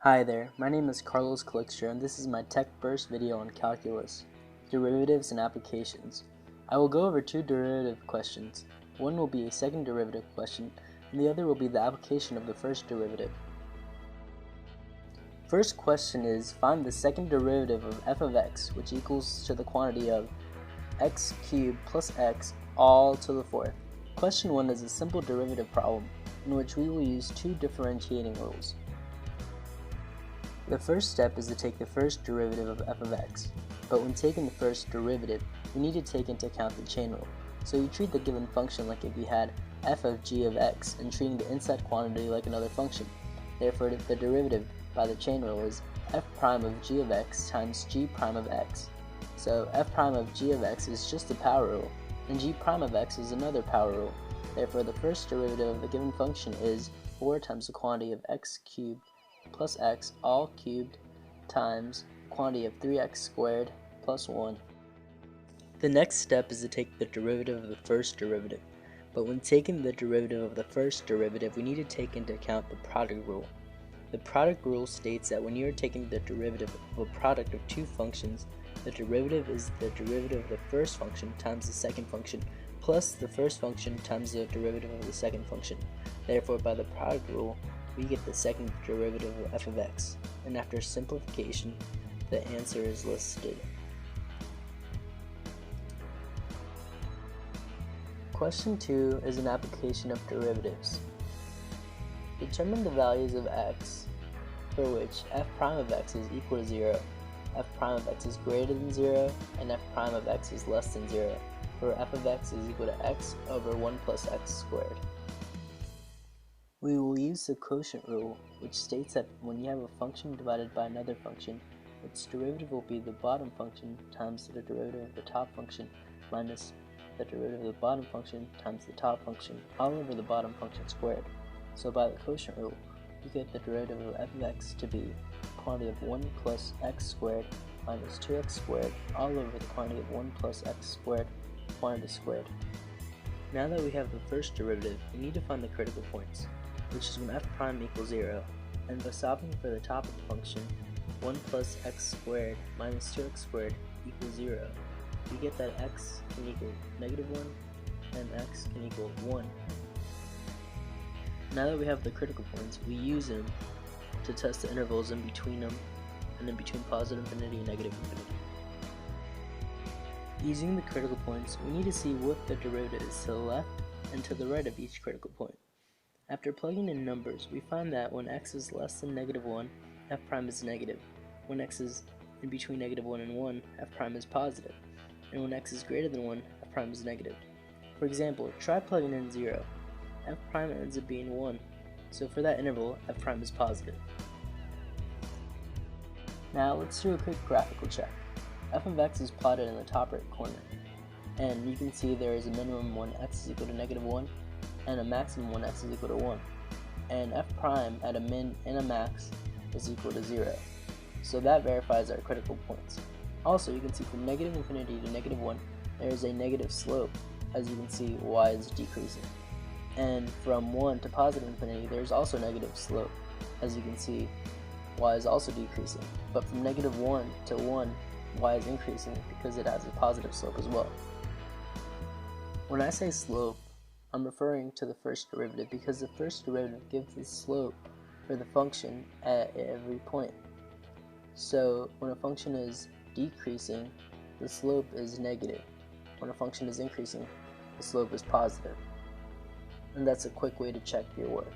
Hi there, my name is Carlos Calixture and this is my TechBurst video on calculus, derivatives and applications. I will go over two derivative questions. One will be a second derivative question and the other will be the application of the first derivative. First question is, find the second derivative of f of x, which equals to the quantity of x cubed plus x all to the fourth. Question 1 is a simple derivative problem in which we will use two differentiating rules. The first step is to take the first derivative of f of x, but when taking the first derivative, we need to take into account the chain rule. So you treat the given function like if you had f of g of x and treating the inside quantity like another function. Therefore, the derivative by the chain rule is f prime of g of x times g prime of x. So f prime of g of x is just the power rule, and g prime of x is another power rule. Therefore, the first derivative of the given function is 4 times the quantity of x cubed plus x all cubed times the quantity of 3x squared plus 1. The next step is to take the derivative of the first derivative, but when taking the derivative of the first derivative, we need to take into account the product rule. The product rule states that when you are taking the derivative of a product of two functions, the derivative is the derivative of the first function times the second function plus the first function times the derivative of the second function. Therefore, by the product rule, we get the second derivative of f of x, and after simplification, the answer is listed. Question 2 is an application of derivatives. Determine the values of x for which f prime of x is equal to 0, f prime of x is greater than 0, and f prime of x is less than 0, where f of x is equal to x over 1 plus x squared. We will use the quotient rule, which states that when you have a function divided by another function, its derivative will be the bottom function times the derivative of the top function minus the derivative of the bottom function times the top function all over the bottom function squared. So by the quotient rule, we get the derivative of f of x to be the quantity of 1 plus x squared minus 2x squared all over the quantity of 1 plus x squared quantity squared. Now that we have the first derivative, we need to find the critical points, which is when f prime equals 0, and by solving for the top of the function, 1 plus x squared minus 2x squared equals 0, we get that x can equal negative 1 and x can equal 1. Now that we have the critical points, we use them to test the intervals in between them, and in between positive infinity and negative infinity. Using the critical points, we need to see what the derivative is to the left and to the right of each critical point. After plugging in numbers, we find that when x is less than negative 1, f prime is negative. When x is in between negative 1 and 1, f prime is positive. And when x is greater than 1, f prime is negative. For example, try plugging in 0. F prime ends up being 1, so for that interval, f prime is positive. Now let's do a quick graphical check. F of x is plotted in the top right corner, and you can see there is a minimum when x is equal to negative 1, and a maximum when x is equal to 1, and f prime at a min and a max is equal to 0. So that verifies our critical points. Also, you can see from negative infinity to negative 1, there is a negative slope. As you can see, y is decreasing. And from 1 to positive infinity, there is also negative slope. As you can see, y is also decreasing. But from negative 1 to 1, y is increasing because it has a positive slope as well. When I say slope, I'm referring to the first derivative because the first derivative gives the slope for the function at every point. So when a function is decreasing, the slope is negative. When a function is increasing, the slope is positive. And that's a quick way to check your work.